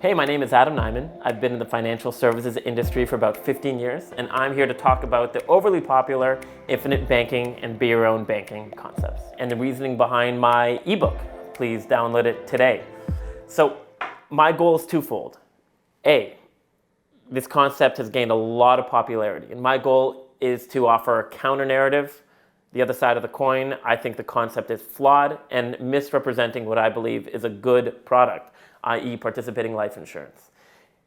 Hey, my name is Adam Niman. I've been in the financial services industry for about 15 years, and I'm here to talk about the overly popular infinite banking and be your own banking concepts and the reasoning behind my ebook. Please download it today. So, my goal is twofold. A, this concept has gained a lot of popularity, and my goal is to offer a counter narrative, the other side of the coin. I think the concept is flawed and misrepresenting what I believe is a good product, i.e. participating life insurance.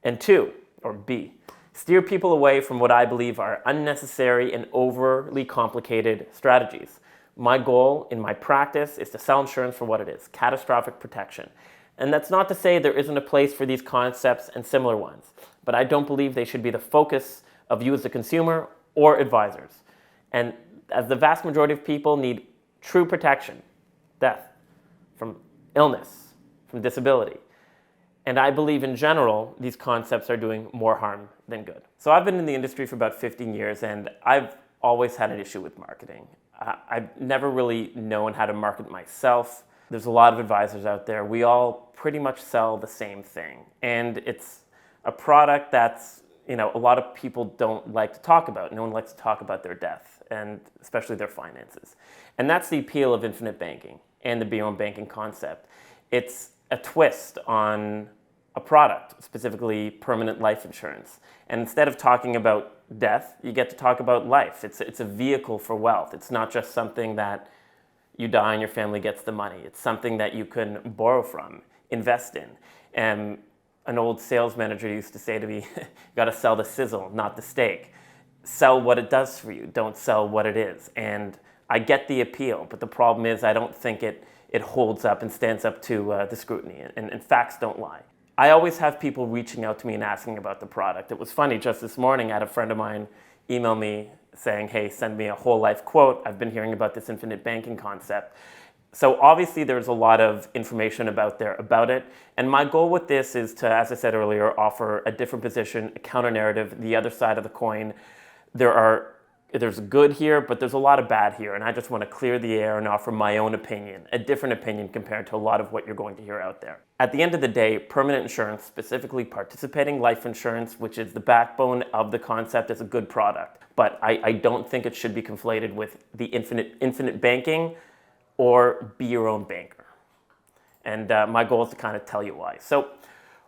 And two, or B, steer people away from what I believe are unnecessary and overly complicated strategies. My goal in my practice is to sell insurance for what it is, catastrophic protection. And that's not to say there isn't a place for these concepts and similar ones, but I don't believe they should be the focus of you as a consumer or advisors. And as the vast majority of people need true protection, death, from illness, from disability. And I believe in general, these concepts are doing more harm than good. So I've been in the industry for about 15 years, and I've always had an issue with marketing. I've never really known how to market myself. There's a lot of advisors out there. We all pretty much sell the same thing. And it's a product that's, a lot of people don't like to talk about. No one likes to talk about their death, and especially their finances. And that's the appeal of infinite banking and the be your own banking concept. It's a twist on a product, specifically permanent life insurance. And instead of talking about death, you get to talk about life. It's a vehicle for wealth. It's not just something that you die and your family gets the money. It's something that you can borrow from, invest in. And an old sales manager used to say to me, you gotta sell the sizzle, not the steak. Sell what it does for you, don't sell what it is. And I get the appeal, but the problem is I don't think it holds up and stands up to the scrutiny, and facts don't lie. I always have people reaching out to me and asking about the product. It was funny, just this morning I had a friend of mine email me saying, hey, send me a whole life quote. I've been hearing about this infinite banking concept. So obviously there's a lot of information about it. And my goal with this is to, as I said earlier, offer a different position, a counter narrative, the other side of the coin. There's good here, but there's a lot of bad here. And I just want to clear the air and offer my own opinion, a different opinion compared to a lot of what you're going to hear out there. At the end of the day, permanent insurance, specifically participating life insurance, which is the backbone of the concept, is a good product. But I don't think it should be conflated with the infinite banking or be your own banker. And my goal is to kind of tell you why. So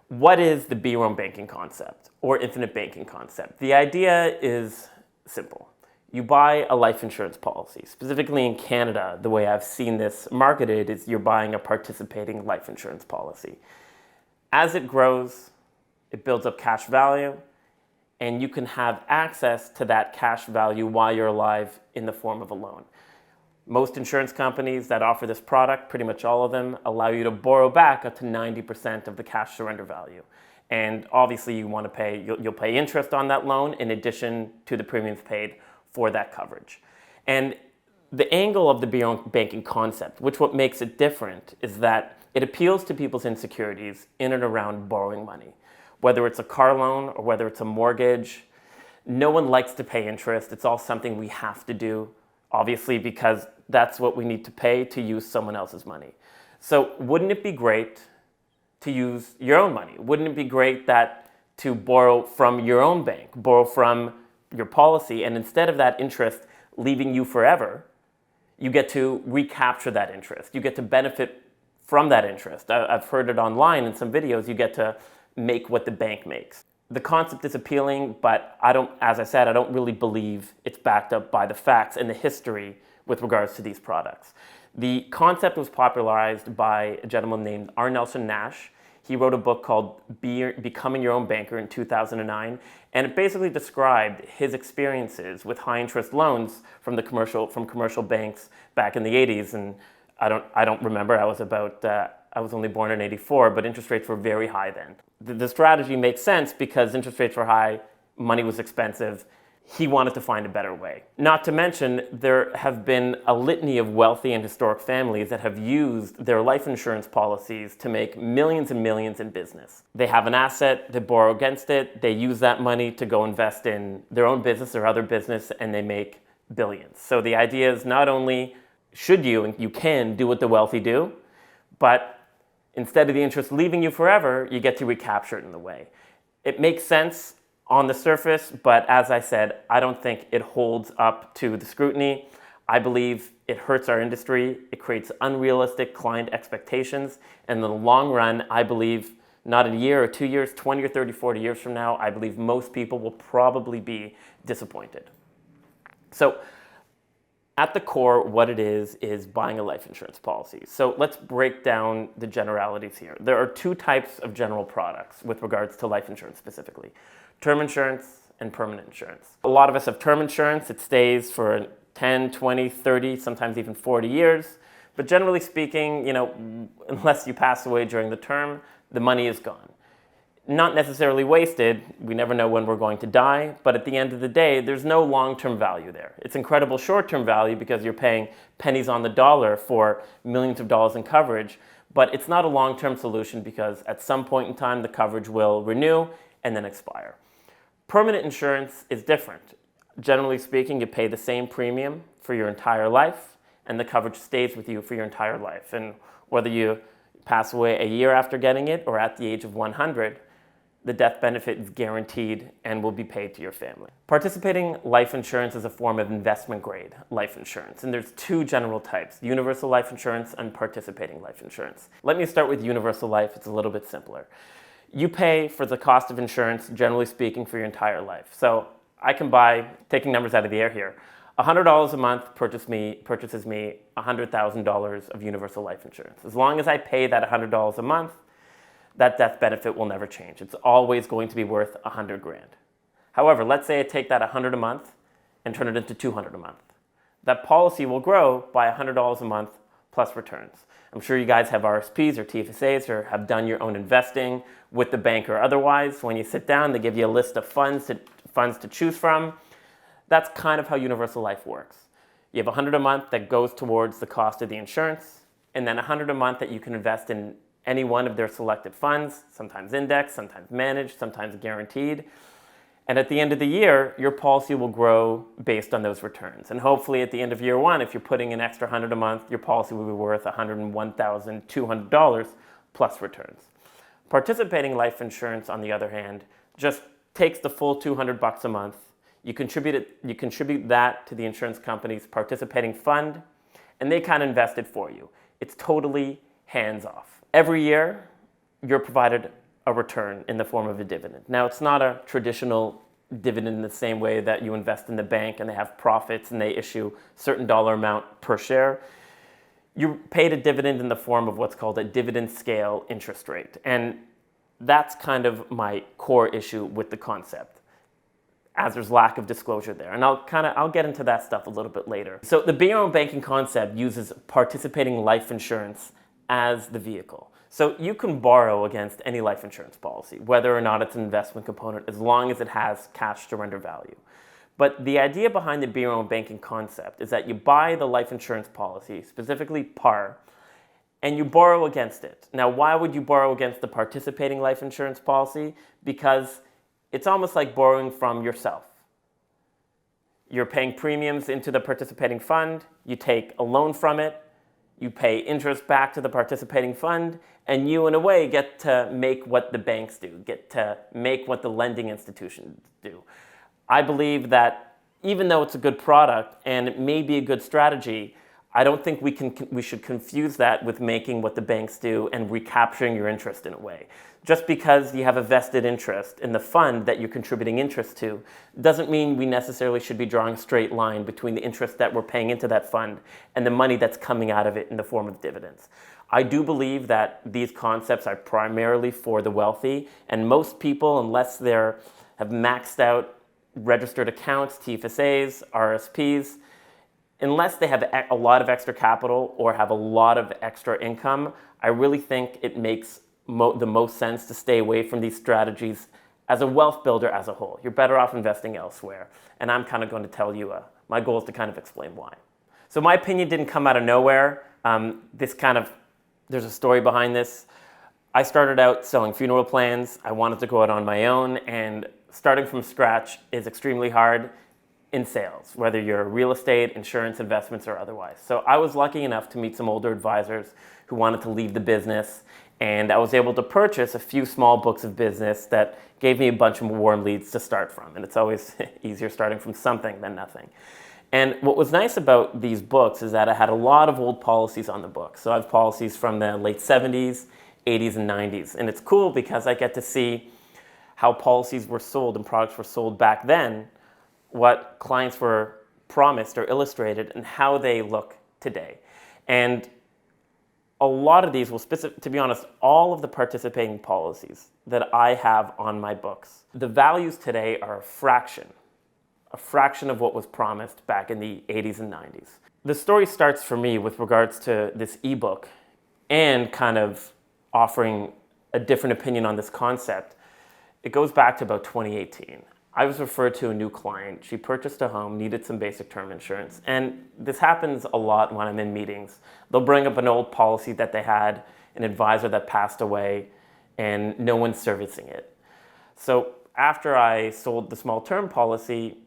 what is the be your own banking concept or infinite banking concept? The idea is simple. You buy a life insurance policy. Specifically in Canada, the way I've seen this marketed is you're buying a participating life insurance policy. As it grows, it builds up cash value, and you can have access to that cash value while you're alive in the form of a loan. Most insurance companies that offer this product, pretty much all of them, allow you to borrow back up to 90% of the cash surrender value. And obviously you want to pay, you'll pay interest on that loan in addition to the premiums paid for that coverage. And the angle of the be your own banking concept, what makes it different, is that it appeals to people's insecurities in and around borrowing money. Whether it's a car loan or whether it's a mortgage, no one likes to pay interest. It's all something we have to do, obviously, because that's what we need to pay to use someone else's money. So wouldn't it be great to use your own money? Wouldn't it be great to borrow from your own bank, borrow from your policy, and instead of that interest leaving you forever, you get to recapture that interest. You get to benefit from that interest. I've heard it online in some videos. You get to make what the bank makes. The concept is appealing, but as I said, I don't really believe it's backed up by the facts and the history with regards to these products. The concept was popularized by a gentleman named R. Nelson Nash. He wrote a book called Becoming Your Own Banker in 2009, and it basically described his experiences with high interest loans from commercial banks back in the 80s. And I don't remember. I was only born in '84, but interest rates were very high then. The strategy makes sense because interest rates were high, money was expensive. He wanted to find a better way. Not to mention, there have been a litany of wealthy and historic families that have used their life insurance policies to make millions and millions in business. They have an asset, they borrow against it, they use that money to go invest in their own business or other business, and they make billions. So the idea is not only should you and you can do what the wealthy do, but Instead of the interest leaving you forever, you get to recapture it in the way. It makes sense on the surface, but as I said, I don't think it holds up to the scrutiny. I believe it hurts our industry. It creates unrealistic client expectations. And in the long run, I believe not a year or 2 years, 20 or 30, 40 years from now, I believe most people will probably be disappointed. So at the core, what it is buying a life insurance policy. So let's break down the generalities here. There are two types of general products with regards to life insurance specifically: term insurance and permanent insurance. A lot of us have term insurance. It stays for 10, 20, 30, sometimes even 40 years. But generally speaking, unless you pass away during the term, the money is gone. Not necessarily wasted. We never know when we're going to die, but at the end of the day, there's no long-term value there. It's incredible short-term value because you're paying pennies on the dollar for millions of dollars in coverage, but it's not a long-term solution because at some point in time, the coverage will renew and then expire. Permanent insurance is different. Generally speaking, you pay the same premium for your entire life, and the coverage stays with you for your entire life. And whether you pass away a year after getting it or at the age of 100, the death benefit is guaranteed and will be paid to your family. Participating life insurance is a form of investment grade life insurance, and there's two general types: universal life insurance and participating life insurance. Let me start with universal life. It's a little bit simpler. You pay for the cost of insurance, generally speaking, for your entire life. So I can buy, taking numbers out of the air here, $100 a month purchases me $100,000 of universal life insurance. As long as I pay that $100 a month, that death benefit will never change. It's always going to be worth $100 grand. However, let's say I take that $100 a month and turn it into $200 a month. That policy will grow by $100 a month plus returns. I'm sure you guys have RSPs or TFSAs or have done your own investing with the bank or otherwise. When you sit down, they give you a list of funds to choose from. That's kind of how universal life works. You have $100 a month that goes towards the cost of the insurance, and then $100 a month that you can invest in any one of their selected funds, sometimes indexed, sometimes managed, sometimes guaranteed. And at the end of the year, your policy will grow based on those returns. And hopefully at the end of year one, if you're putting an extra $100 a month, your policy will be worth $101,200 plus returns. Participating life insurance, on the other hand, just takes the full $200 a month. You contribute that to the insurance company's participating fund, and they kind of invest it for you. It's totally hands-off. Every year, you're provided a return in the form of a dividend. Now, it's not a traditional dividend in the same way that you invest in the bank and they have profits and they issue a certain dollar amount per share. You're paid a dividend in the form of what's called a dividend scale interest rate. And that's kind of my core issue with the concept, as there's lack of disclosure there. And I'll get into that stuff a little bit later. So the Be Your Own Banking concept uses participating life insurance as the vehicle. So you can borrow against any life insurance policy, whether or not it's an investment component, as long as it has cash surrender value. But the idea behind the Be Your Own Banking concept is that you buy the life insurance policy, specifically PAR, and you borrow against it. Now, why would you borrow against the participating life insurance policy? Because it's almost like borrowing from yourself. You're paying premiums into the participating fund, you take a loan from it, you pay interest back to the participating fund, and you, in a way, get to make what the banks do, get to make what the lending institutions do. I believe that even though it's a good product and it may be a good strategy, I don't think we should confuse that with making what the banks do and recapturing your interest in a way. Just because you have a vested interest in the fund that you're contributing interest to doesn't mean we necessarily should be drawing a straight line between the interest that we're paying into that fund and the money that's coming out of it in the form of dividends. I do believe that these concepts are primarily for the wealthy, and most people, unless they have maxed out registered accounts, TFSAs, RSPs, unless they have a lot of extra capital or have a lot of extra income, I really think it makes the most sense to stay away from these strategies as a wealth builder as a whole. You're better off investing elsewhere. And I'm kind of going to tell you, my goal is to kind of explain why. So my opinion didn't come out of nowhere. There's a story behind this. I started out selling funeral plans. I wanted to go out on my own, and starting from scratch is extremely hard in sales, whether you're real estate, insurance, investments, or otherwise. So I was lucky enough to meet some older advisors who wanted to leave the business And I was able to purchase a few small books of business that gave me a bunch of warm leads to start from. And it's always easier starting from something than nothing. And what was nice about these books is that I had a lot of old policies on the books. So I have policies from the late 70s, 80s, and 90s. And it's cool because I get to see how policies were sold and products were sold back then, what clients were promised or illustrated, and how they look today. And a lot of these will to be honest, all of the participating policies that I have on my books, the values today are a fraction of what was promised back in the 80s and 90s. The story starts for me with regards to this ebook and kind of offering a different opinion on this concept. It goes back to about 2018. I was referred to a new client. She purchased a home, needed some basic term insurance. And this happens a lot when I'm in meetings. They'll bring up an old policy that they had, an advisor that passed away, and no one's servicing it. So after I sold the small term policy,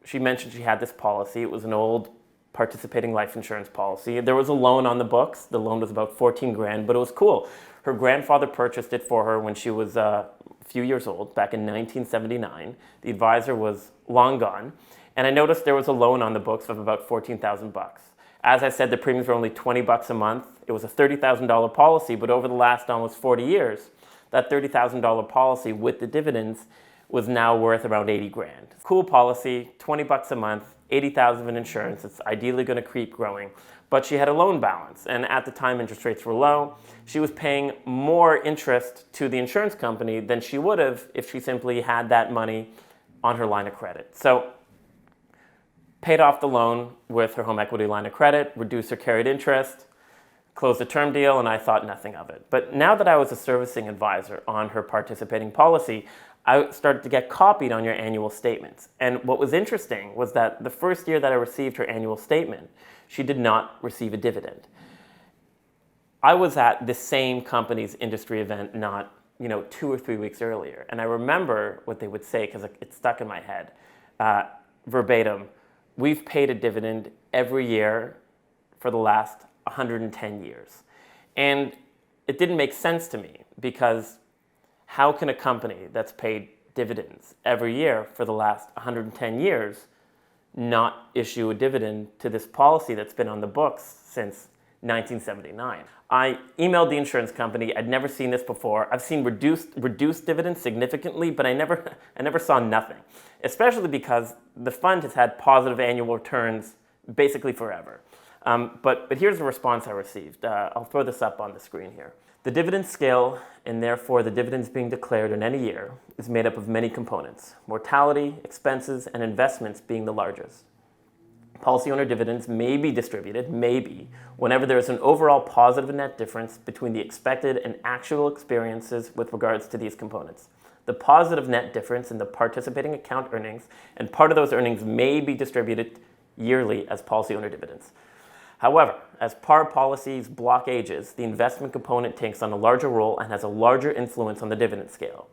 she mentioned she had this policy. It was an old participating life insurance policy. There was a loan on the books. The loan was about 14 grand, but it was cool. Her grandfather purchased it for her when she was a few years old, back in 1979. The advisor was long gone. And I noticed there was a loan on the books of about 14,000 bucks. As I said, the premiums were only 20 bucks a month. It was a $30,000 policy, but over the last almost 40 years, that $30,000 policy with the dividends was now worth around 80 grand. Cool policy, 20 bucks a month, 80,000 in insurance. It's ideally going to keep growing. But she had a loan balance, and at the time interest rates were low. She was paying more interest to the insurance company than she would have if she simply had that money on her line of credit. So paid off the loan with her home equity line of credit, reduced her carried interest, closed the term deal, and I thought nothing of it. But now that I was a servicing advisor on her participating policy, I started to get copied on your annual statements. And what was interesting was that the first year that I received her annual statement, she did not receive a dividend. I was at the same company's industry event not 2 or 3 weeks earlier. And I remember what they would say because it stuck in my head. Verbatim, we've paid a dividend every year for the last 110 years. And it didn't make sense to me because how can a company that's paid dividends every year for the last 110 years not issue a dividend to this policy that's been on the books since 1979? I emailed the insurance company. I'd never seen this before. I've seen reduced dividends significantly, but I never saw nothing, especially because the fund has had positive annual returns basically forever. But here's the response I received. I'll throw this up on the screen here. The dividend scale, and therefore the dividends being declared in any year, is made up of many components, mortality, expenses, and investments being the largest. Policy owner dividends may be distributed, whenever there is an overall positive net difference between the expected and actual experiences with regards to these components. The positive net difference in the participating account earnings, and part of those earnings may be distributed yearly as policy owner dividends. However, as par policies block ages, the investment component takes on a larger role and has a larger influence on the dividend scale.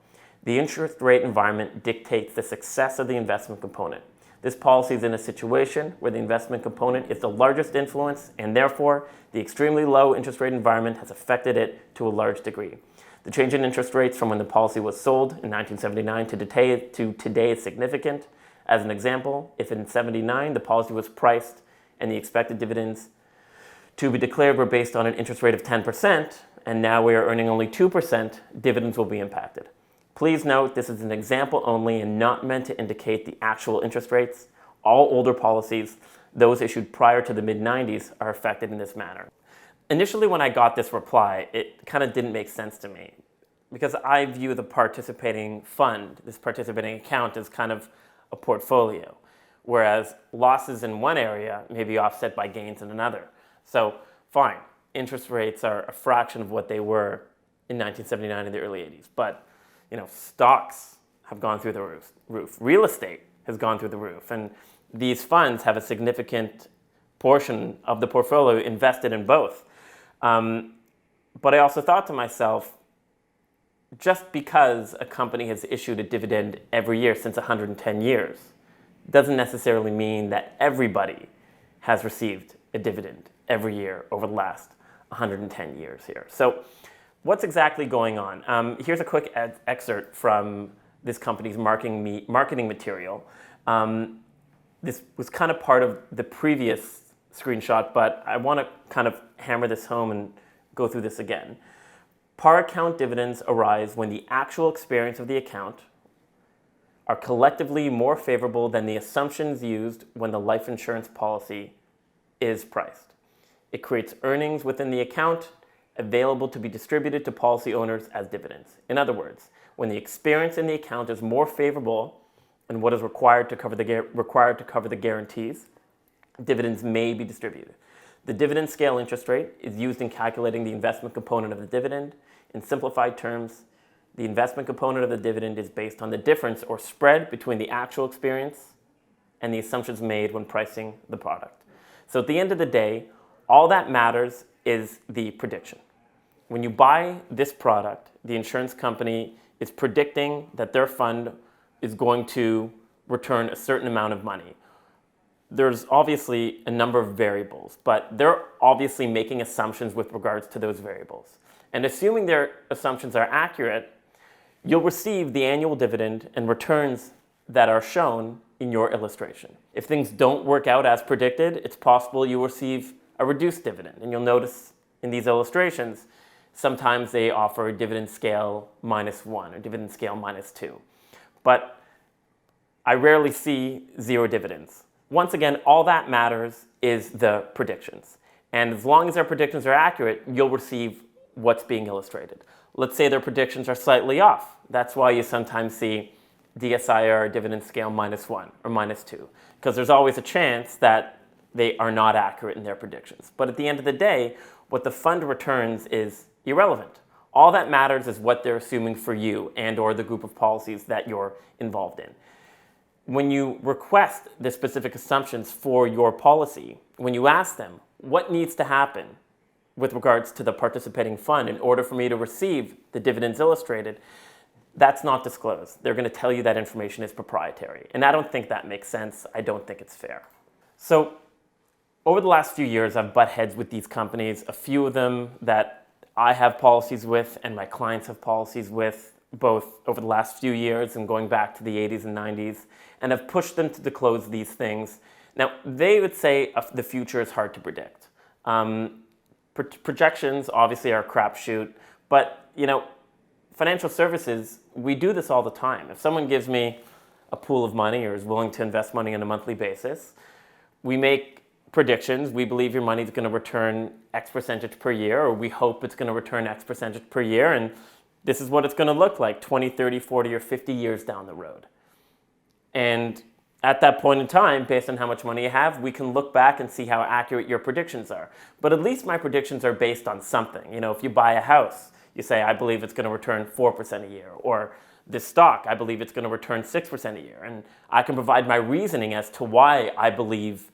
The interest rate environment dictates the success of the investment component. This policy is in a situation where the investment component is the largest influence, and therefore the extremely low interest rate environment has affected it to a large degree. The change in interest rates from when the policy was sold in 1979 to today is significant. As an example, if in 1979 the policy was priced and the expected dividends to be declared were based on an interest rate of 10%, and now we are earning only 2%, dividends will be impacted. Please note this is an example only and not meant to indicate the actual interest rates. All older policies, those issued prior to the mid-90s, are affected in this manner. Initially when I got this reply, it kind of didn't make sense to me because I view the participating fund, this participating account, as kind of a portfolio, whereas losses in one area may be offset by gains in another. So fine, interest rates are a fraction of what they were in 1979 and the early 80s. But stocks have gone through the roof. Real estate has gone through the roof. And these funds have a significant portion of the portfolio invested in both. But I also thought to myself, just because a company has issued a dividend every year since 110 years doesn't necessarily mean that everybody has received a dividend every year over the last 110 years here. So What's exactly going on? Here's a quick excerpt from this company's marketing material. This was kind of part of the previous screenshot, but I want to kind of hammer this home and go through this again. Par account dividends arise when the actual experience of the account are collectively more favorable than the assumptions used when the life insurance policy is priced. It creates earnings within the account available to be distributed to policy owners as dividends. In other words, when the experience in the account is more favorable than what is required to cover the guarantees, dividends may be distributed. The dividend scale interest rate is used in calculating the investment component of the dividend. In simplified terms, the investment component of the dividend is based on the difference or spread between the actual experience and the assumptions made when pricing the product. So at the end of the day, all that matters is the prediction. When you buy this product, the insurance company is predicting that their fund is going to return a certain amount of money. There's obviously a number of variables, but they're obviously making assumptions with regards to those variables. And assuming their assumptions are accurate, you'll receive the annual dividend and returns that are shown in your illustration. If things don't work out as predicted, it's possible you receive a reduced dividend. And you'll notice in these illustrations, sometimes they offer dividend scale -1 or dividend scale -2. But I rarely see 0 dividends. Once again, all that matters is the predictions. And as long as their predictions are accurate, you'll receive what's being illustrated. Let's say their predictions are slightly off. That's why you sometimes see DSIR dividend scale -1 or -2, because there's always a chance that they are not accurate in their predictions. But at the end of the day, what the fund returns is irrelevant. All that matters is what they're assuming for you and or the group of policies that you're involved in. When you request the specific assumptions for your policy, when you ask them what needs to happen with regards to the participating fund in order for me to receive the dividends illustrated, that's not disclosed. They're going to tell you that information is proprietary. And I don't think that makes sense. I don't think it's fair. So over the last few years, I've butt heads with these companies, a few of them that I have policies with and my clients have policies with, both over the last few years and going back to the 80s and 90s, and have pushed them to disclose these things. Now, they would say the future is hard to predict. Projections obviously are a crapshoot, but financial services, we do this all the time. If someone gives me a pool of money or is willing to invest money on a monthly basis, we make predictions. We believe your money is going to return X percentage per year, or we hope it's going to return X percentage per year, and this is what it's going to look like 20, 30, 40, or 50 years down the road. And at that point in time, based on how much money you have, we can look back and see how accurate your predictions are. But at least my predictions are based on something. If you buy a house, you say, I believe it's going to return 4% a year. Or this stock, I believe it's going to return 6% a year. And I can provide my reasoning as to why I believe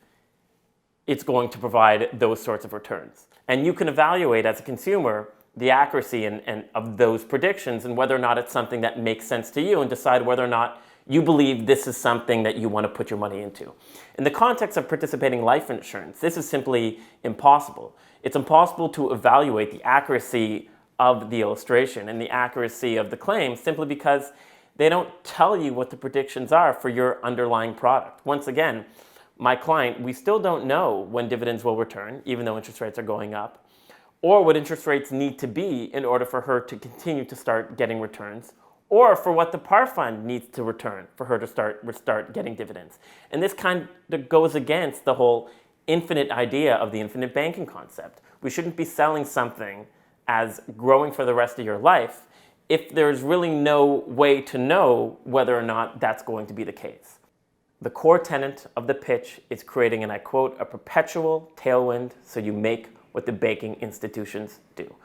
it's going to provide those sorts of returns. And you can evaluate as a consumer the accuracy of those predictions and whether or not it's something that makes sense to you and decide whether or not you believe this is something that you want to put your money into. In the context of participating life insurance, this is simply impossible. It's impossible to evaluate the accuracy of the illustration and the accuracy of the claim simply because they don't tell you what the predictions are for your underlying product. Once again, my client, we still don't know when dividends will return, even though interest rates are going up, or what interest rates need to be in order for her to continue to start getting returns, or for what the par fund needs to return for her to start getting dividends. And this kind of goes against the whole infinite idea of the infinite banking concept. We shouldn't be selling something as growing for the rest of your life if there's really no way to know whether or not that's going to be the case. The core tenet of the pitch is creating, and I quote, a perpetual tailwind so you make what the banking institutions do.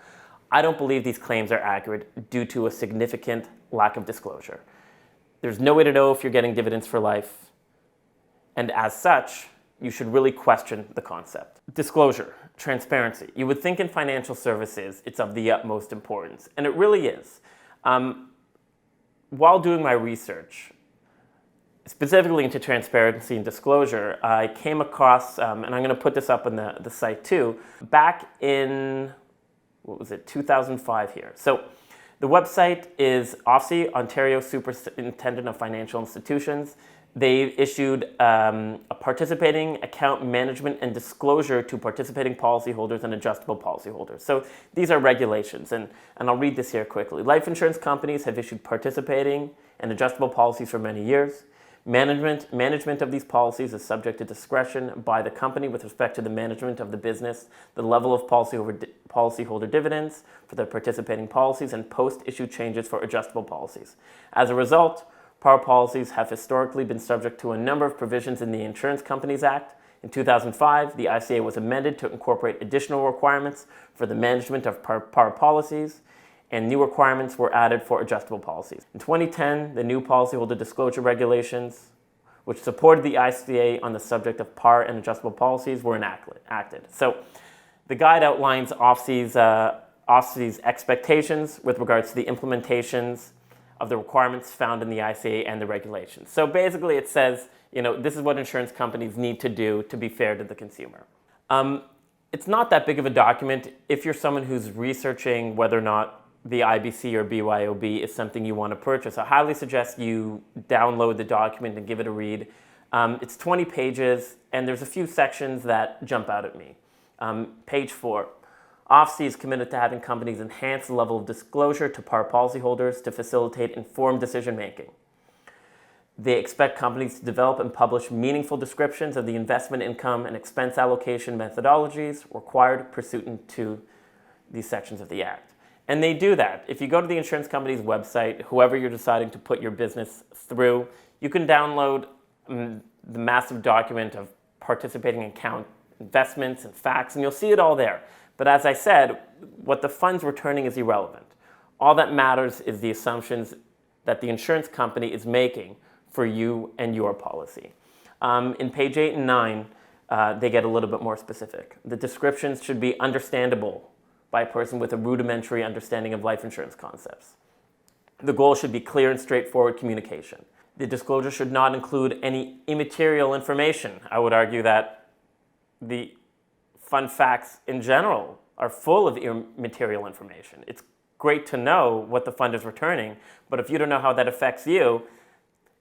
I don't believe these claims are accurate due to a significant lack of disclosure. There's no way to know if you're getting dividends for life, and as such, you should really question the concept. Disclosure, transparency. You would think in financial services it's of the utmost importance, and it really is. While doing my research, specifically into transparency and disclosure, I came across, and I'm going to put this up on the site too, back in 2005 here. So the website is OSFI, Ontario Superintendent of Financial Institutions. They issued a participating account management and disclosure to participating policyholders and adjustable policyholders. So these are regulations, and I'll read this here quickly. Life insurance companies have issued participating and adjustable policies for many years. Management of these policies is subject to discretion by the company with respect to the management of the business, the level of policyholder dividends for their participating policies, and post-issue changes for adjustable policies. As a result, par policies have historically been subject to a number of provisions in the Insurance Companies Act. In 2005, the ICA was amended to incorporate additional requirements for the management of par policies, and new requirements were added for adjustable policies. In 2010, the new policyholder disclosure regulations, which supported the ICA on the subject of par and adjustable policies, were enacted. So the guide outlines OSFI's expectations with regards to the implementations of the requirements found in the ICA and the regulations. So basically it says, this is what insurance companies need to do to be fair to the consumer. It's not that big of a document if you're someone who's researching whether or not the IBC or BYOB is something you want to purchase. I highly suggest you download the document and give it a read. It's 20 pages, and there's a few sections that jump out at me. Page 4. OSFI is committed to having companies enhance the level of disclosure to par policyholders to facilitate informed decision-making. They expect companies to develop and publish meaningful descriptions of the investment income and expense allocation methodologies required pursuant to these sections of the Act. And they do that. If you go to the insurance company's website, whoever you're deciding to put your business through, you can download the massive document of participating account investments and facts, and you'll see it all there. But as I said, what the fund's returning is irrelevant. All that matters is the assumptions that the insurance company is making for you and your policy. In page 8 and 9, they get a little bit more specific. The descriptions should be understandable by a person with a rudimentary understanding of life insurance concepts. The goal should be clear and straightforward communication. The disclosure should not include any immaterial information. I would argue that the fund facts in general are full of immaterial information. It's great to know what the fund is returning, but if you don't know how that affects you,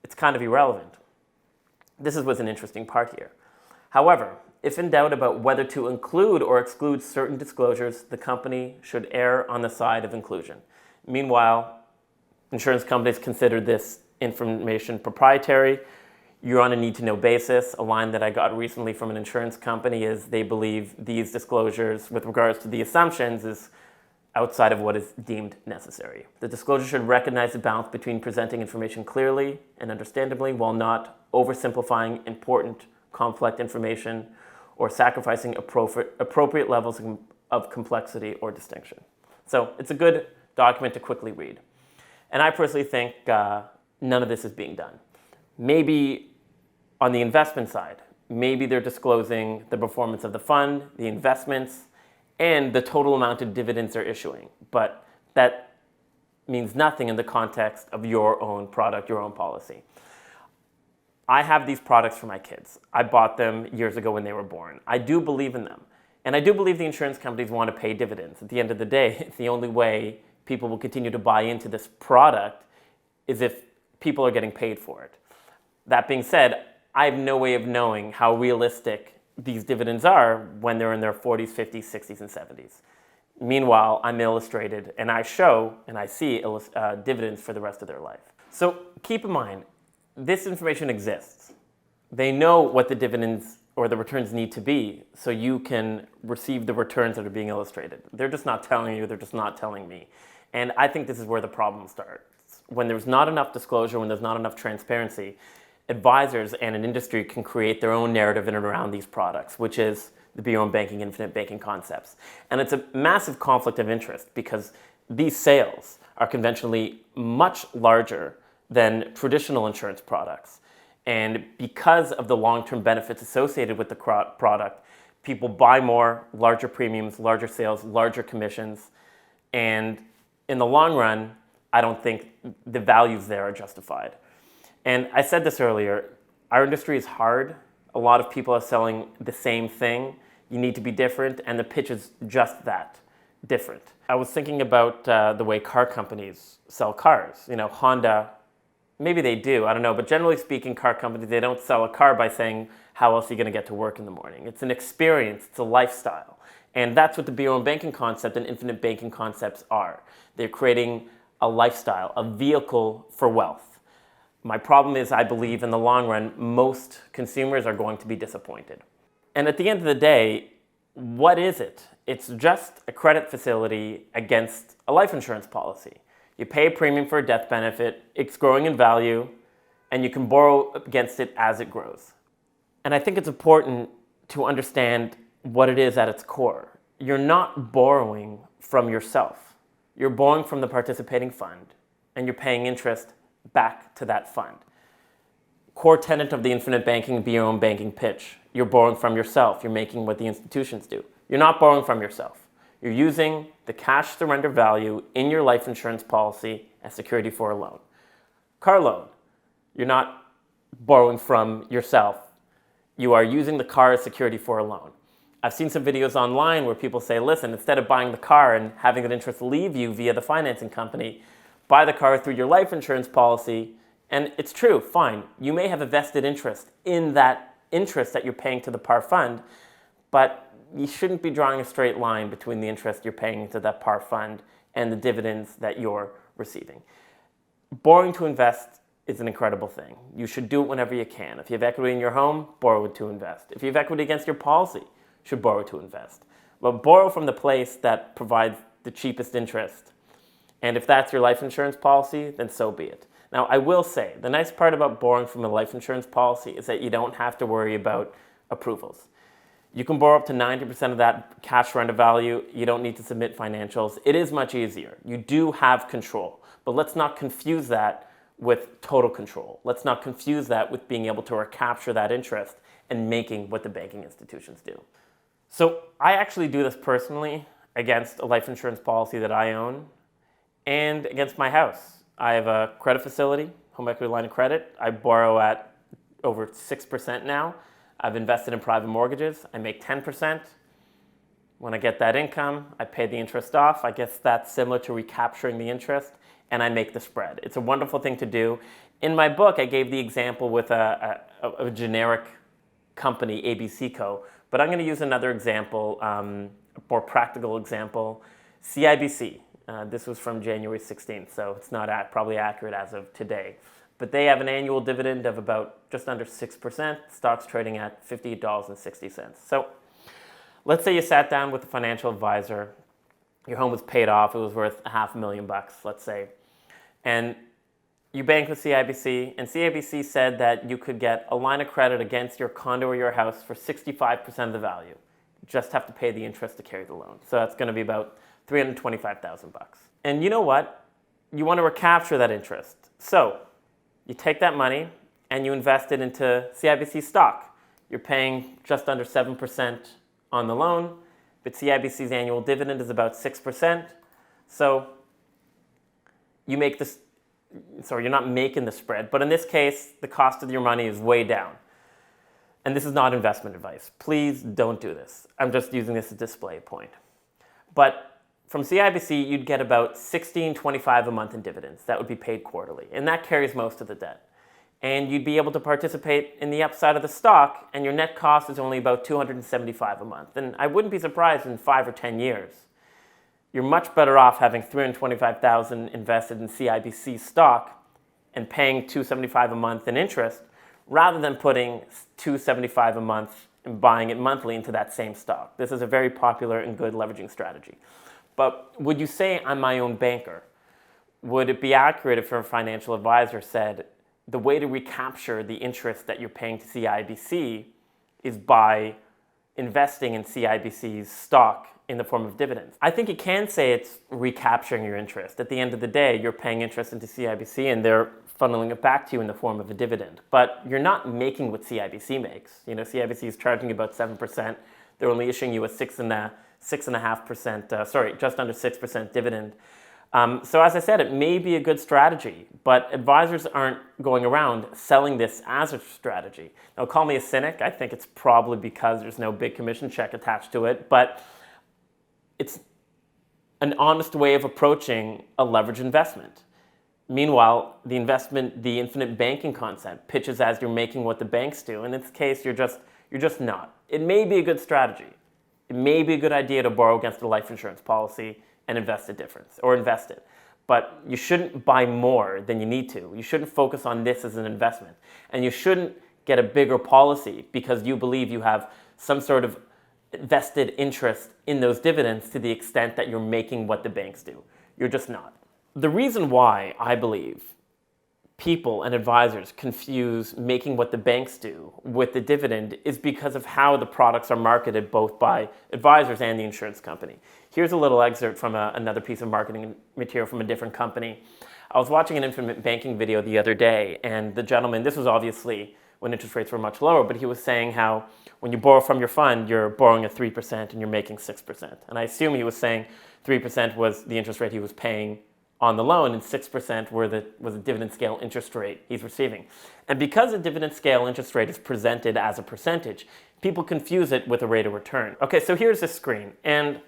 it's kind of irrelevant. This was an interesting part here. However, if in doubt about whether to include or exclude certain disclosures, the company should err on the side of inclusion. Meanwhile, insurance companies consider this information proprietary. You're on a need-to-know basis. A line that I got recently from an insurance company is they believe these disclosures with regards to the assumptions is outside of what is deemed necessary. The disclosure should recognize the balance between presenting information clearly and understandably while not oversimplifying important, complex information or sacrificing appropriate levels of complexity or distinction. So it's a good document to quickly read. And I personally think none of this is being done. Maybe on the investment side, maybe they're disclosing the performance of the fund, the investments, and the total amount of dividends they're issuing. But that means nothing in the context of your own product, your own policy. I have these products for my kids. I bought them years ago when they were born. I do believe in them. And I do believe the insurance companies want to pay dividends. At the end of the day, it's the only way people will continue to buy into this product is if people are getting paid for it. That being said, I have no way of knowing how realistic these dividends are when they're in their 40s, 50s, 60s, and 70s. Meanwhile, I'm illustrated and I show and I see dividends for the rest of their life. So keep in mind, this information exists. They know what the dividends or the returns need to be so you can receive the returns that are being illustrated. They're just not telling you, they're just not telling me. And I think this is where the problem starts. When there's not enough disclosure, when there's not enough transparency, advisors and an industry can create their own narrative in and around these products, which is the Be Your Own Banking, infinite banking concepts. And it's a massive conflict of interest because these sales are conventionally much larger than traditional insurance products. And because of the long-term benefits associated with the product, people buy more, larger premiums, larger sales, larger commissions. And in the long run, I don't think the values there are justified. And I said this earlier, our industry is hard. A lot of people are selling the same thing. You need to be different, and the pitch is just that. different. I was thinking about the way car companies sell cars. Honda, maybe they do, I don't know, but generally speaking, car companies, they don't sell a car by saying, how else are you going to get to work in the morning? It's an experience, it's a lifestyle. And that's what the be your own banking concept and infinite banking concepts are. They're creating a lifestyle, a vehicle for wealth. My problem is, I believe in the long run, most consumers are going to be disappointed. And at the end of the day, what is it? It's just a credit facility against a life insurance policy. You pay a premium for a death benefit, it's growing in value, and you can borrow against it as it grows. And I think it's important to understand what it is at its core. You're not borrowing from yourself. You're borrowing from the participating fund, and you're paying interest back to that fund. Core tenet of the infinite banking, be your own banking pitch. You're borrowing from yourself. You're making what the institutions do. You're not borrowing from yourself. You're using the cash surrender value in your life insurance policy as security for a loan. Car loan, you're not borrowing from yourself. You are using the car as security for a loan. I've seen some videos online where people say, listen, instead of buying the car and having that interest leave you via the financing company, buy the car through your life insurance policy. And it's true, fine. You may have a vested interest in that interest that you're paying to the par fund, but you shouldn't be drawing a straight line between the interest you're paying to that par fund and the dividends that you're receiving. Borrowing to invest is an incredible thing. You should do it whenever you can. If you have equity in your home, borrow it to invest. If you have equity against your policy, you should borrow to invest. But borrow from the place that provides the cheapest interest. And if that's your life insurance policy, then so be it. Now, I will say, the nice part about borrowing from a life insurance policy is that you don't have to worry about approvals. You can borrow up to 90% of that cash surrender value. You don't need to submit financials. It is much easier. You do have control. But let's not confuse that with total control. Let's not confuse that with being able to recapture that interest and making what the banking institutions do. So I actually do this personally against a life insurance policy that I own and against my house. I have a credit facility, home equity line of credit. I borrow at over 6% now. I've invested in private mortgages. I make 10%. When I get that income, I pay the interest off. I guess that's similar to recapturing the interest, and I make the spread. It's a wonderful thing to do. In my book, I gave the example with a generic company, ABC Co., but I'm going to use another example, a more practical example, CIBC. This was from January 16th, so it's not probably accurate as of today. But they have an annual dividend of about just under 6%. Stock's trading at $58.60. So let's say you sat down with a financial advisor. Your home was paid off. It was worth $500,000, let's say. And you banked with CIBC, and CIBC said that you could get a line of credit against your condo or your house for 65% of the value. You just have to pay the interest to carry the loan. So that's going to be about $325,000. And you know what? You want to recapture that interest. So you take that money and you invest it into CIBC stock. You're paying just under 7% on the loan, but CIBC's annual dividend is about 6%. So you make this, sorry, you're not making the spread, but in this case, the cost of your money is way down. And this is not investment advice. Please don't do this. I'm just using this as a display point. But from CIBC, you'd get about $16.25 a month in dividends. That would be paid quarterly, and that carries most of the debt. And you'd be able to participate in the upside of the stock, and your net cost is only about $275 a month. And I wouldn't be surprised in 5 or 10 years. You're much better off having $325,000 invested in CIBC stock and paying $275 a month in interest, rather than putting $275 a month and buying it monthly into that same stock. This is a very popular and good leveraging strategy. But would you say I'm my own banker? Would it be accurate if a financial advisor said the way to recapture the interest that you're paying to CIBC is by investing in CIBC's stock in the form of dividends? I think you can say it's recapturing your interest. At the end of the day, you're paying interest into CIBC and they're funneling it back to you in the form of a dividend. But you're not making what CIBC makes. You know, CIBC is charging you about 7%. They're only issuing you a 6.5%, just under 6% dividend. So as I said, it may be a good strategy, but advisors aren't going around selling this as a strategy. Now, call me a cynic. I think it's probably because there's no big commission check attached to it, but an honest way of approaching a leveraged investment. Meanwhile, the infinite banking concept pitches as you're making what the banks do. In this case, you're just not. It may be a good strategy. It may be a good idea to borrow against a life insurance policy and invest it. But you shouldn't buy more than you need to. You shouldn't focus on this as an investment. And you shouldn't get a bigger policy because you believe you have some sort of vested interest in those dividends to the extent that you're making what the banks do. You're just not. The reason why I believe people and advisors confuse making what the banks do with the dividend is because of how the products are marketed both by advisors and the insurance company. Here's a little excerpt from another piece of marketing material from a different company. I was watching an infinite banking video the other day, and the gentleman, this was obviously when interest rates were much lower, but he was saying how when you borrow from your fund, you're borrowing at 3% and you're making 6%. And I assume he was saying 3% was the interest rate he was paying on the loan, and 6% was a dividend scale interest rate he's receiving. And because a dividend scale interest rate is presented as a percentage, people confuse it with a rate of return. Okay, so here's the screen. And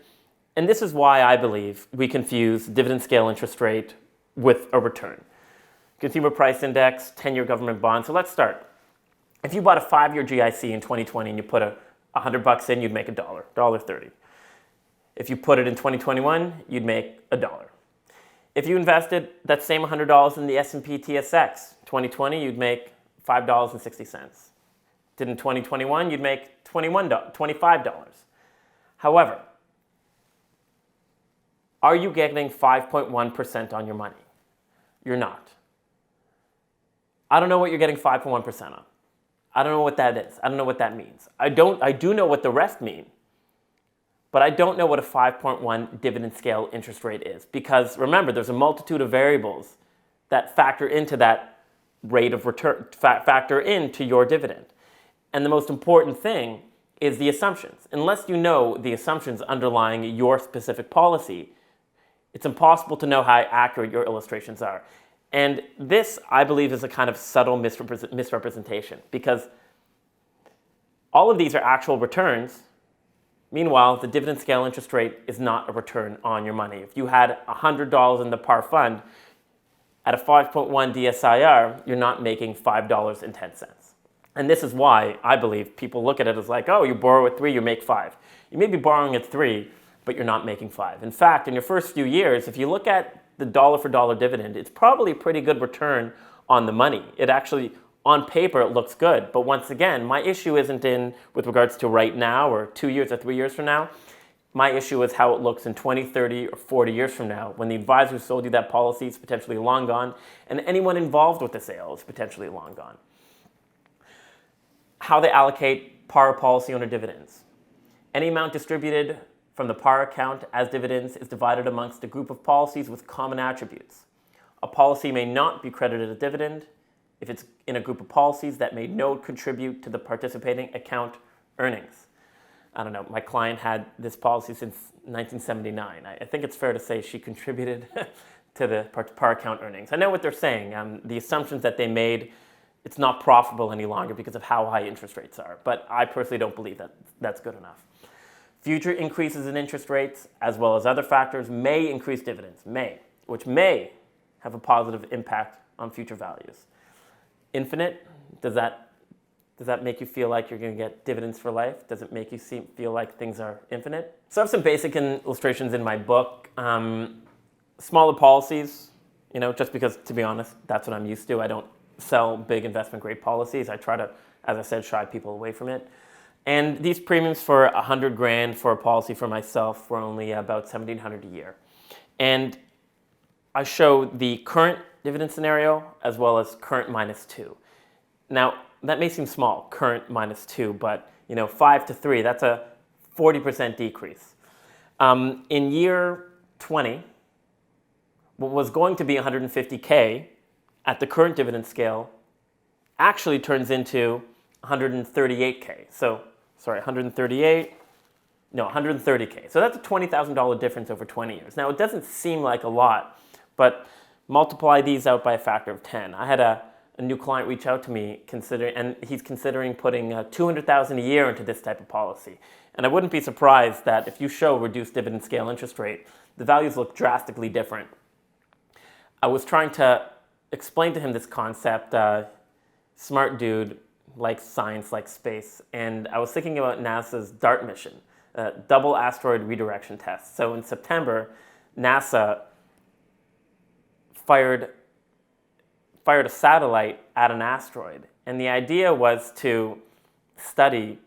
this is why I believe we confuse dividend scale interest rate with a return. Consumer Price Index, 10-year government bond. So let's start. If you bought a 5-year GIC in 2020 and you put $100 in, you'd make $1.30. If you put it in 2021, you'd make $1. If you invested that same $100 in the S&P TSX, 2020, you'd make $5.60. Did in 2021, you'd make $25. However, are you getting 5.1% on your money? You're not. I don't know what you're getting 5.1% on. I don't know what that is. I don't know what that means. I do know what the rest mean, but I don't know what a 5.1 dividend scale interest rate is, because remember, there's a multitude of variables that factor into that rate of return, factor into your dividend. And the most important thing is the assumptions. Unless you know the assumptions underlying your specific policy, it's impossible to know how accurate your illustrations are. And this, I believe, is a kind of subtle misrepresentation, because all of these are actual returns. Meanwhile, the dividend scale interest rate is not a return on your money. If you had $100 in the par fund at a 5.1 DSIR, you're not making $5.10. And this is why I believe people look at it as like, oh, you borrow at 3, you make 5. You may be borrowing at 3, but you're not making 5. In fact, in your first few years, if you look at the dollar for dollar dividend, it's probably a pretty good return on the money. It actually, on paper, it looks good. But once again, my issue isn't with regards to right now or 2 years or 3 years from now. My issue is how it looks in 20, 30, or 40 years from now, when the advisor who sold you that policy is potentially long gone, and anyone involved with the sale is potentially long gone. How they allocate par policy owner dividends. Any amount distributed from the par account as dividends is divided amongst a group of policies with common attributes. A policy may not be credited a dividend if it's in a group of policies that may not contribute to the participating account earnings. I don't know, my client had this policy since 1979. I think it's fair to say she contributed to the par account earnings. I know what they're saying. The assumptions that they made, it's not profitable any longer because of how high interest rates are. But I personally don't believe that that's good enough. Future increases in interest rates, as well as other factors, may increase dividends, which may have a positive impact on future values. Infinite, does that make you feel like you're going to get dividends for life? Does it make you feel like things are infinite? So I have some basic illustrations in my book. Smaller policies, just because, to be honest, that's what I'm used to. I don't sell big investment grade policies. I try to, as I said, shy people away from it. And these premiums for $100,000 for a policy for myself were only about $1,700 a year. And I show the current dividend scenario as well as current -2. Now, that may seem small, current -2, but 5 to 3, that's a 40% decrease. In year 20, what was going to be $150K at the current dividend scale actually turns into $138K. So, sorry, 138, no, 130K. So that's a $20,000 difference over 20 years. Now, it doesn't seem like a lot, but multiply these out by a factor of 10. I had a new client reach out to me, and he's considering putting $200,000 a year into this type of policy. And I wouldn't be surprised that if you show reduced dividend scale interest rate, the values look drastically different. I was trying to explain to him this concept. Smart dude, likes science, likes space, and I was thinking about NASA's DART mission, double asteroid redirection test. So in September, NASA fired a satellite at an asteroid, and the idea was to study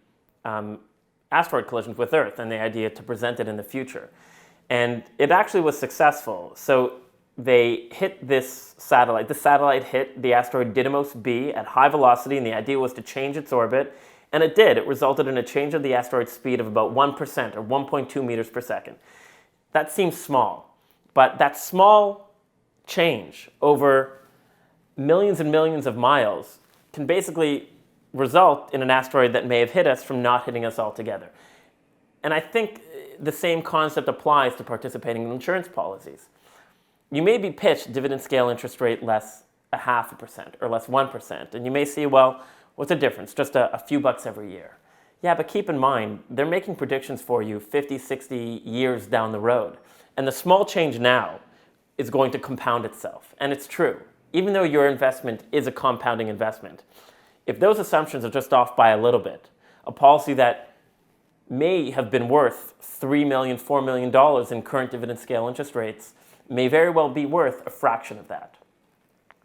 asteroid collisions with Earth, and the idea to present it in the future. And it actually was successful. So they hit this satellite. The satellite hit the asteroid Didymos B at high velocity, and the idea was to change its orbit, and it did. It resulted in a change of the asteroid's speed of about 1%, or 1.2 meters per second. That seems small, but that small change over millions and millions of miles can basically result in an asteroid that may have hit us from not hitting us altogether. And I think the same concept applies to participating in insurance policies. You may be pitched dividend scale interest rate less 0.5% or less 1%, and you may see, well, what's the difference? Just a few bucks every year. Yeah, but keep in mind, they're making predictions for you 50, 60 years down the road. And the small change now is going to compound itself. And it's true. Even though your investment is a compounding investment, if those assumptions are just off by a little bit, a policy that may have been worth $3 million, $4 million in current dividend scale interest rates may very well be worth a fraction of that.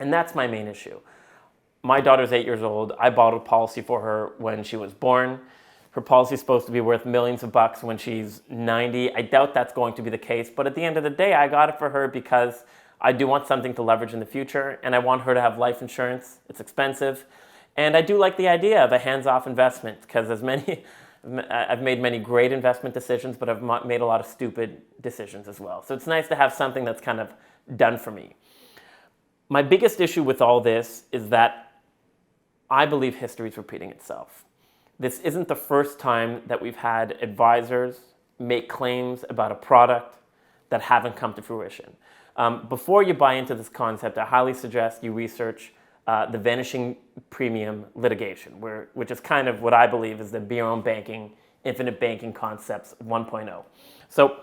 And that's my main issue. My daughter's 8 years old. I bought a policy for her when she was born. Her policy is supposed to be worth millions of bucks when she's 90. I doubt that's going to be the case, but at the end of the day, I got it for her because I do want something to leverage in the future, and I want her to have life insurance. It's expensive. And I do like the idea of a hands-off investment because I've made many great investment decisions, but I've made a lot of stupid decisions as well. So it's nice to have something that's kind of done for me. My biggest issue with all this is that I believe history is repeating itself. This isn't the first time that we've had advisors make claims about a product that haven't come to fruition. Before you buy into this concept, I highly suggest you research the vanishing premium litigation, which is kind of what I believe is the be your own banking, infinite banking concepts 1.0. So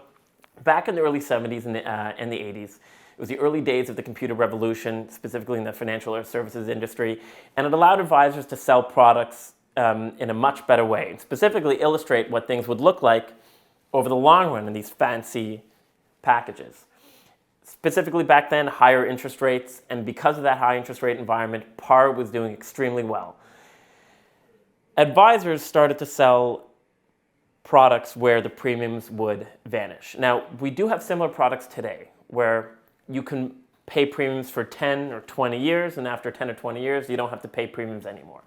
back in the early 70s and the 80s, it was the early days of the computer revolution, specifically in the financial services industry, and it allowed advisors to sell products in a much better way, and specifically illustrate what things would look like over the long run in these fancy packages. Specifically back then, higher interest rates, and because of that high interest rate environment, par was doing extremely well. Advisors started to sell products where the premiums would vanish. Now, we do have similar products today where you can pay premiums for 10 or 20 years, and after 10 or 20 years, you don't have to pay premiums anymore.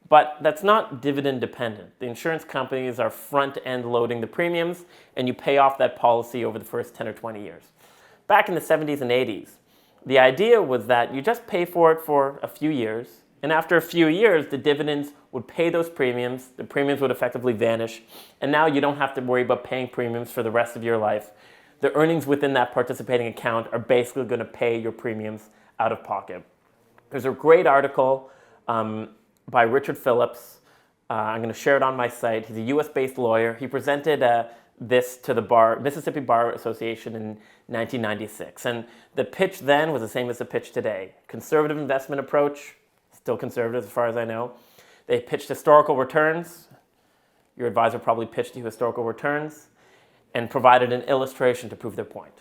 But that's not dividend dependent. The insurance companies are front-end loading the premiums, and you pay off that policy over the first 10 or 20 years. Back in the 70s and 80s, the idea was that you just pay for it for a few years, and after a few years, the dividends would pay those premiums, the premiums would effectively vanish, and now you don't have to worry about paying premiums for the rest of your life. The earnings within that participating account are basically going to pay your premiums out of pocket. There's a great article by Richard Phillips. I'm going to share it on my site. He's a US-based lawyer. He presented this to the Mississippi Bar Association in 1996. And the pitch then was the same as the pitch today. Conservative investment approach, still conservative as far as I know. They pitched historical returns. Your advisor probably pitched you historical returns and provided an illustration to prove their point.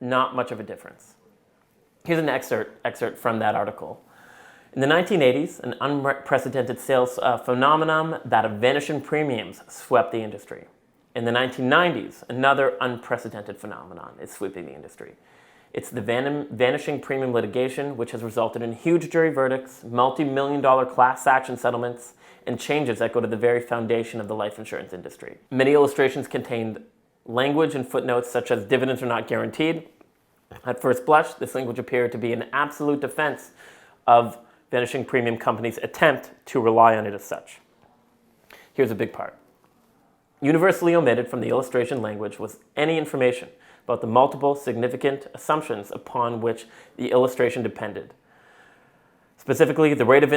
Not much of a difference. Here's an excerpt from that article. In the 1980s, an unprecedented sales phenomenon, that of vanishing premiums, swept the industry. In the 1990s, another unprecedented phenomenon is sweeping the industry. It's the vanishing premium litigation, which has resulted in huge jury verdicts, multi-million-dollar class action settlements, and changes that go to the very foundation of the life insurance industry. Many illustrations contained language and footnotes such as dividends are not guaranteed. At first blush, this language appeared to be an absolute defense of vanishing premium companies' attempt to rely on it as such. Here's a big part. Universally omitted from the illustration language was any information about the multiple significant assumptions upon which the illustration depended. specifically the rate of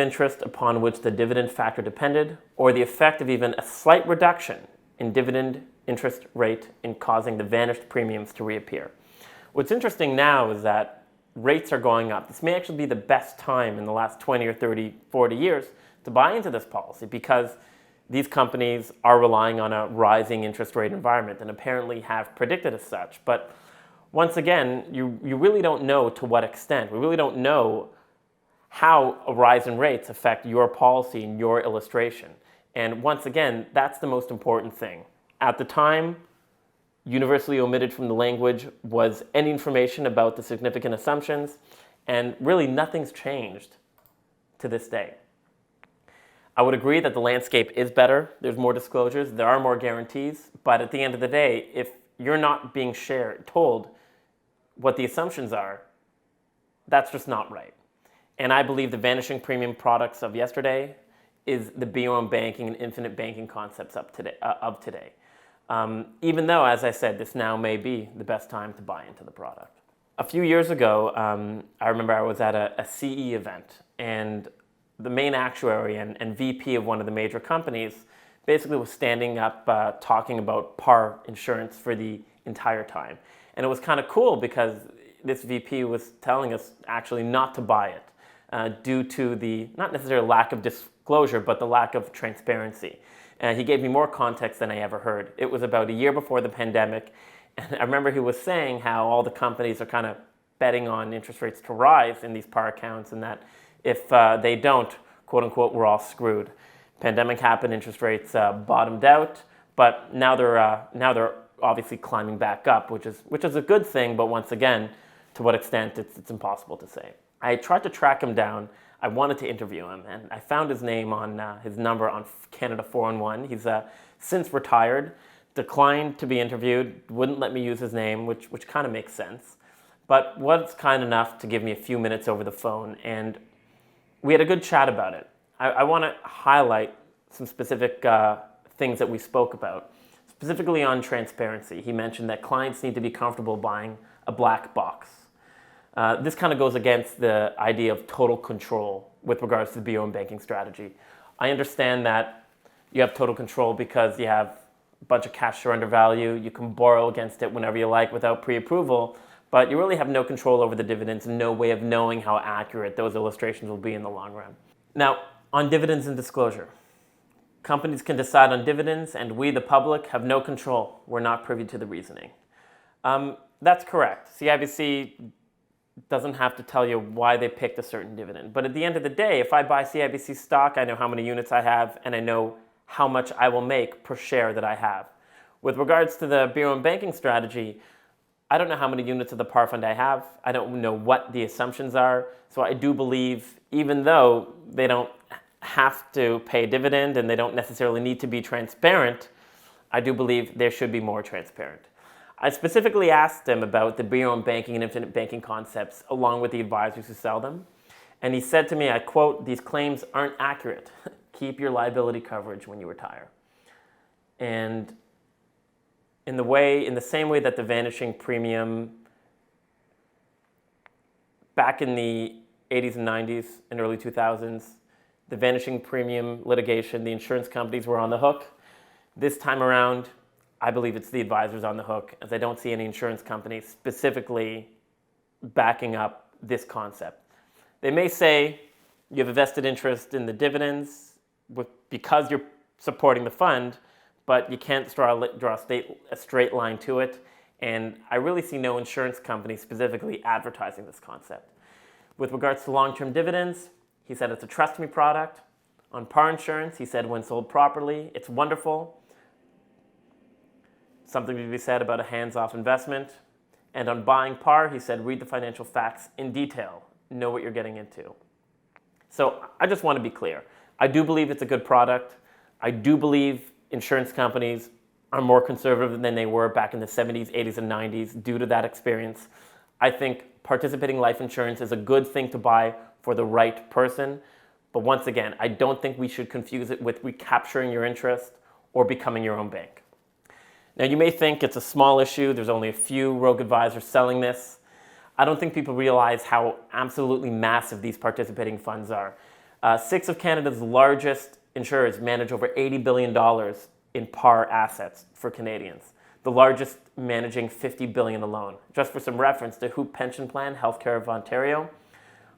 interest upon which the dividend factor depended, or the effect of even a slight reduction in dividend interest rate in causing the vanished premiums to reappear. What's interesting now is that rates are going up. This may actually be the best time in the last 20 or 30, 40 years to buy into this policy because these companies are relying on a rising interest rate environment and apparently have predicted as such. But once again, you really don't know to what extent. We really don't know how a rise in rates affect your policy and your illustration. And once again, that's the most important thing. At the time, universally omitted from the language was any information about the significant assumptions, and really nothing's changed to this day. I would agree that the landscape is better. There's more disclosures, there are more guarantees, but at the end of the day, if you're not being told what the assumptions are, that's just not right. And I believe the vanishing premium products of yesterday is the be your own banking and infinite banking concepts of today. Even though, as I said, this now may be the best time to buy into the product. A few years ago, I remember I was at a CE event, and the main actuary and VP of one of the major companies basically was standing up talking about par insurance for the entire time. And it was kind of cool because this VP was telling us actually not to buy it due to the, not necessarily lack of disclosure, but the lack of transparency. He gave me more context than I ever heard. It was about a year before the pandemic, and I remember he was saying how all the companies are kind of betting on interest rates to rise in these par accounts, and that if they don't, quote unquote, we're all screwed. Pandemic happened, interest rates bottomed out, but now they're obviously climbing back up, which is a good thing, but once again, to what extent, it's impossible to say. I tried to track him down. I wanted to interview him, and I found his name on his number on Canada 411. He's since retired, declined to be interviewed, wouldn't let me use his name, which kind of makes sense, but was kind enough to give me a few minutes over the phone, and we had a good chat about it. I want to highlight some specific things that we spoke about, specifically on transparency. He mentioned that clients need to be comfortable buying a black box. This kind of goes against the idea of total control with regards to the be your own banking strategy. I understand that you have total control because you have a bunch of cash surrender value, you can borrow against it whenever you like without pre-approval, but you really have no control over the dividends and no way of knowing how accurate those illustrations will be in the long run. Now, on dividends and disclosure. Companies can decide on dividends, and we, the public, have no control. We're not privy to the reasoning. That's correct. CIBC doesn't have to tell you why they picked a certain dividend. But at the end of the day, if I buy CIBC stock, I know how many units I have, and I know how much I will make per share that I have. With regards to the be your own banking strategy, I don't know how many units of the par fund I have. I don't know what the assumptions are. So I do believe, even though they don't have to pay a dividend and they don't necessarily need to be transparent, I do believe there should be more transparent. I specifically asked him about the be your own banking and infinite banking concepts along with the advisors who sell them. And he said to me, I quote, "These claims aren't accurate. Keep your liability coverage when you retire." And in the same way that the vanishing premium back in the 80s and 90s and early 2000s, the vanishing premium litigation, the insurance companies were on the hook. This time around, I believe it's the advisors on the hook, as I don't see any insurance companies specifically backing up this concept. They may say you have a vested interest in the dividends because you're supporting the fund, but you can't draw a straight line to it. And I really see no insurance company specifically advertising this concept. With regards to long-term dividends, he said it's a trust me product. On par insurance, he said when sold properly, it's wonderful. Something to be said about a hands-off investment. And on buying par, he said read the financial facts in detail, know what you're getting into. So I just want to be clear. I do believe it's a good product. I do believe insurance companies are more conservative than they were back in the 70s, 80s, and 90s due to that experience. I think participating life insurance is a good thing to buy for the right person. But once again, I don't think we should confuse it with recapturing your interest or becoming your own bank. Now, you may think it's a small issue. There's only a few rogue advisors selling this. I don't think people realize how absolutely massive these participating funds are. 6 of Canada's largest insurers manage over $80 billion in par assets for Canadians, the largest managing $50 billion alone. Just for some reference, the Hoop Pension Plan, Healthcare of Ontario,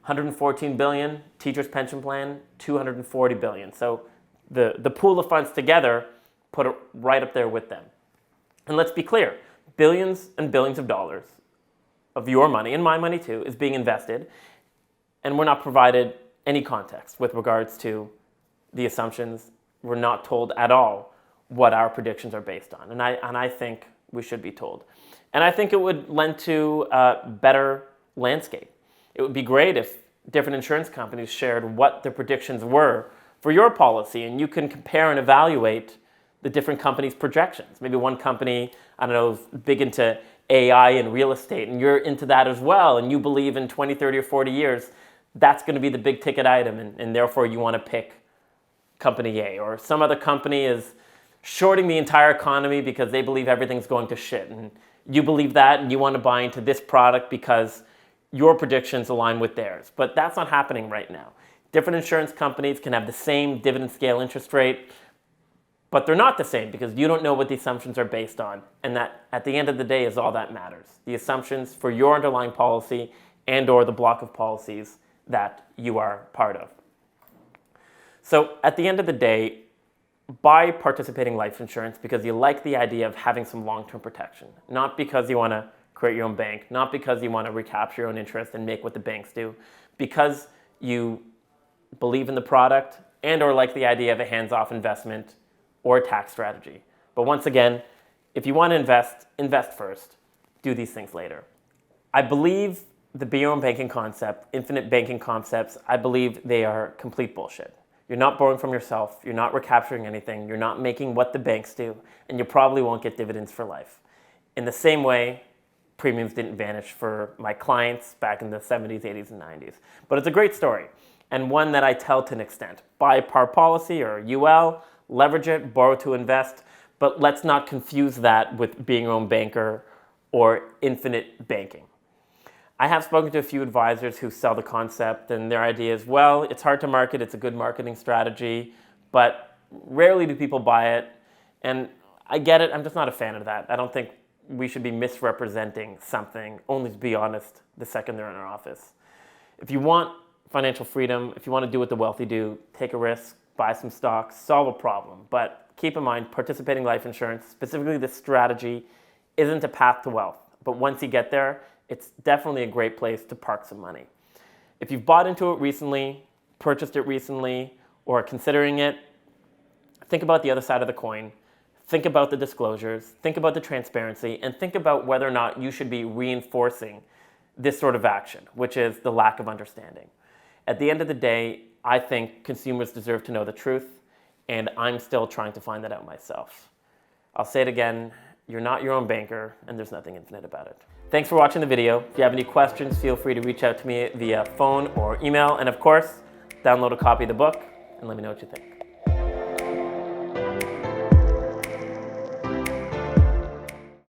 $114 billion, Teachers Pension Plan, $240 billion. So the pool of funds together put it right up there with them. And let's be clear, billions and billions of dollars of your money, and my money too, is being invested, and we're not provided any context with regards to the assumptions. We're not told at all what our predictions are based on, and I think we should be told. And I think it would lend to a better landscape. It would be great if different insurance companies shared what their predictions were for your policy, and you can compare and evaluate the different companies' projections. Maybe one company, I don't know, is big into AI and real estate, and you're into that as well, and you believe in 20, 30, or 40 years, that's going to be the big ticket item, and therefore you want to pick company A. Or some other company is shorting the entire economy because they believe everything's going to shit, and you believe that, and you want to buy into this product because your predictions align with theirs. But that's not happening right now. Different insurance companies can have the same dividend scale interest rate, but they're not the same because you don't know what the assumptions are based on. And that, at the end of the day, is all that matters. The assumptions for your underlying policy and or the block of policies that you are part of. So at the end of the day, buy participating life insurance because you like the idea of having some long-term protection, not because you want to create your own bank, not because you want to recapture your own interest and make what the banks do, because you believe in the product and or like the idea of a hands-off investment or a tax strategy. But once again, if you want to invest first. Do these things later. I believe the be your own banking concept, infinite banking concepts, I believe they are complete bullshit. You're not borrowing from yourself, you're not recapturing anything, you're not making what the banks do, and you probably won't get dividends for life. In the same way, premiums didn't vanish for my clients back in the 70s, 80s, and 90s. But it's a great story, and one that I tell to an extent. Buy par policy or UL, leverage it, borrow to invest, but let's not confuse that with being your own banker or infinite banking. I have spoken to a few advisors who sell the concept, and their idea is, well, it's hard to market, it's a good marketing strategy, but rarely do people buy it. And I get it, I'm just not a fan of that. I don't think we should be misrepresenting something, only to be honest, the second they're in our office. If you want financial freedom, if you want to do what the wealthy do, take a risk, buy some stocks, solve a problem. But keep in mind, participating life insurance, specifically this strategy, isn't a path to wealth. But once you get there, it's definitely a great place to park some money. If you've bought into it recently, purchased it recently, or are considering it, think about the other side of the coin. Think about the disclosures, think about the transparency, and think about whether or not you should be reinforcing this sort of action, which is the lack of understanding. At the end of the day, I think consumers deserve to know the truth, and I'm still trying to find that out myself. I'll say it again, you're not your own banker, and there's nothing infinite about it. Thanks for watching the video. If you have any questions, feel free to reach out to me via phone or email, and of course, download a copy of the book and let me know what you think.